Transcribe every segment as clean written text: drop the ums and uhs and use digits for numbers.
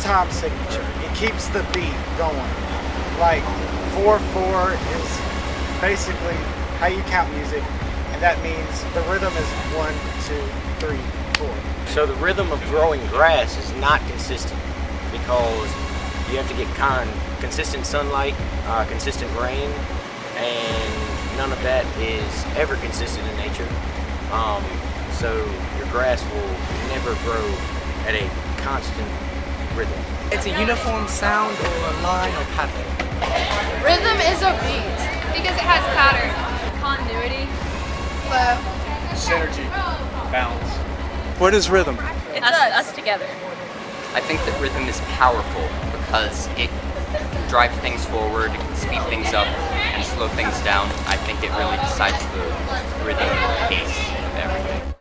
time signature. It keeps the beat going. Like 4/4 is basically how you count music, and that means the rhythm is 1, 2, 3, 4. So the rhythm of growing grass is not consistent because you have to get consistent sunlight, consistent rain, and none of that is ever consistent in nature. So your grass will never grow at a constant rhythm. It's a uniform sound or a line or pattern. Rhythm is a beat because it has pattern. Continuity. Flow. Synergy. Balance. What is rhythm? It's us together. I think that rhythm is powerful because it can drive things forward, it can speed things up, and slow things down. I think it really decides the rhythm pace of everything.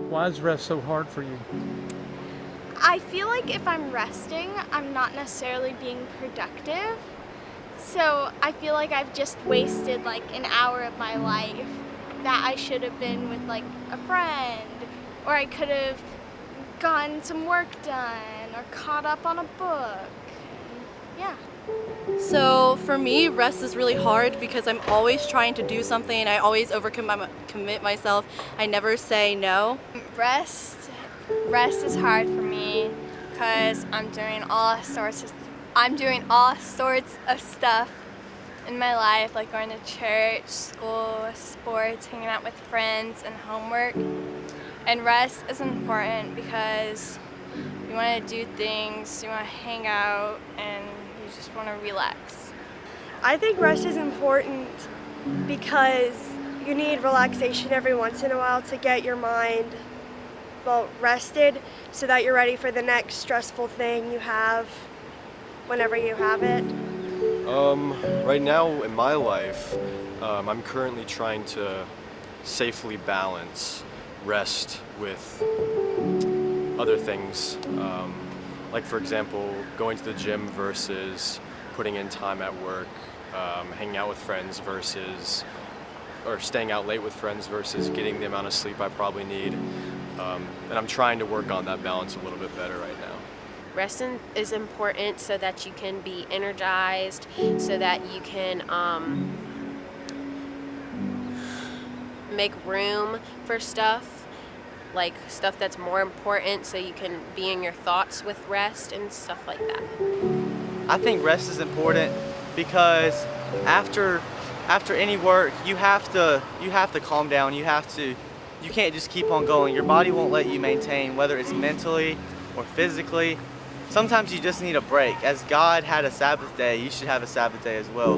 Why is rest so hard for you? I feel like if I'm resting, I'm not necessarily being productive. So I feel like I've just wasted like an hour of my life that I should have been with like a friend, or I could have gotten some work done or caught up on a book. Yeah. So for me, rest is really hard because I'm always trying to do something. I always commit myself. I never say no. Rest is hard for me because I'm doing all sorts of stuff in my life, like going to church, school, sports, hanging out with friends, and homework. And rest is important because you want to do things, you want to hang out, and you just want to relax. I think rest is important because you need relaxation every once in a while to get your mind rested so that you're ready for the next stressful thing you have whenever you have it. Right now in my life, I'm currently trying to safely balance rest with other things. Like for example, going to the gym versus putting in time at work, hanging out with friends versus, or staying out late with friends versus getting the amount of sleep I probably need. And I'm trying to work on that balance a little bit better right now. Resting is important so that you can be energized, so that you can make room for stuff, like stuff that's more important, so you can be in your thoughts with rest and stuff like that. I think rest is important because after any work, you have to calm down. You can't just keep on going. Your body won't let you maintain, whether it's mentally or physically. Sometimes you just need a break. As God had a Sabbath day, you should have a Sabbath day as well.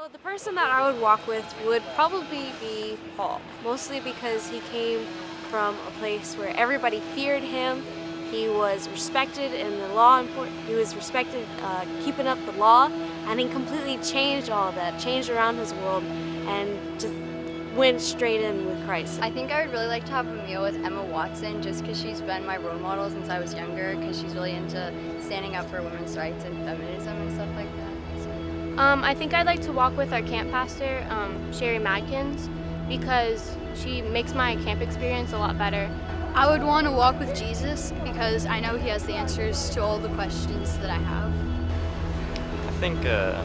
Well, the person that I would walk with would probably be Paul, mostly because he came from a place where everybody feared him. He was respected in the law, he was respected keeping up the law, and he completely changed all of that, changed around his world, and just went straight in with Christ. I think I would really like to have a meal with Emma Watson just because she's been my role model since I was younger, because she's really into standing up for women's rights and feminism and stuff like that. So. I think I'd like to walk with our camp pastor, Sherry Madkins, because she makes my camp experience a lot better. I would want to walk with Jesus because I know he has the answers to all the questions that I have. I think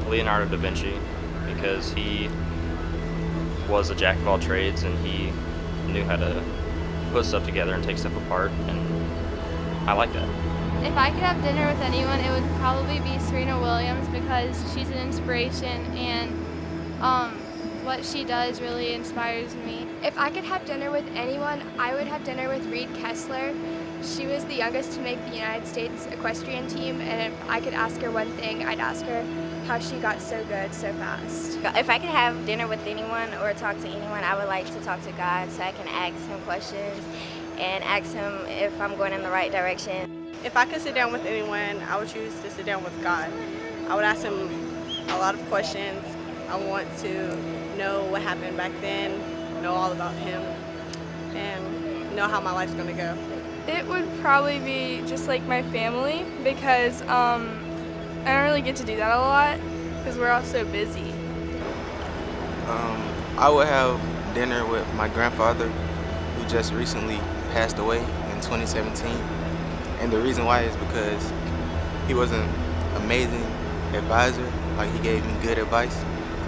Leonardo da Vinci, because he was a jack of all trades and he knew how to put stuff together and take stuff apart, and I like that. If I could have dinner with anyone, it would probably be Serena Williams because she's an inspiration and what she does really inspires me. If I could have dinner with anyone, I would have dinner with Reed Kessler. She was the youngest to make the United States equestrian team, and if I could ask her one thing, I'd ask her how she got so good so fast. If I could have dinner with anyone or talk to anyone, I would like to talk to God so I can ask him questions and ask him if I'm going in the right direction. If I could sit down with anyone, I would choose to sit down with God. I would ask him a lot of questions. I want to know what happened back then, know all about him, and know how my life's gonna go. It would probably be just like my family because I don't really get to do that a lot because we're all so busy. I would have dinner with my grandfather who just recently passed away in 2017. And the reason why is because he was an amazing advisor, like he gave me good advice,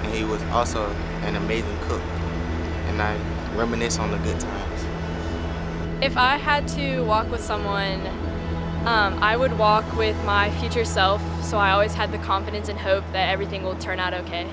and he was also an amazing cook. And I reminisce on the good times. If I had to walk with someone, I would walk with my future self, so I always had the confidence and hope that everything will turn out okay.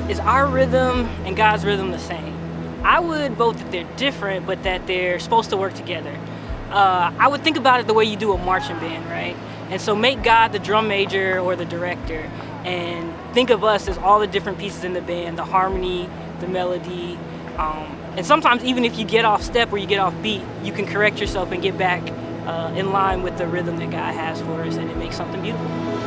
Is our rhythm and God's rhythm the same? I would vote that they're different, but that they're supposed to work together. I would think about it the way you do a marching band, right? And so make God the drum major or the director, and think of us as all the different pieces in the band, the harmony, the melody, and sometimes even if you get off step or you get off beat, you can correct yourself and get back in line with the rhythm that God has for us, and it makes something beautiful.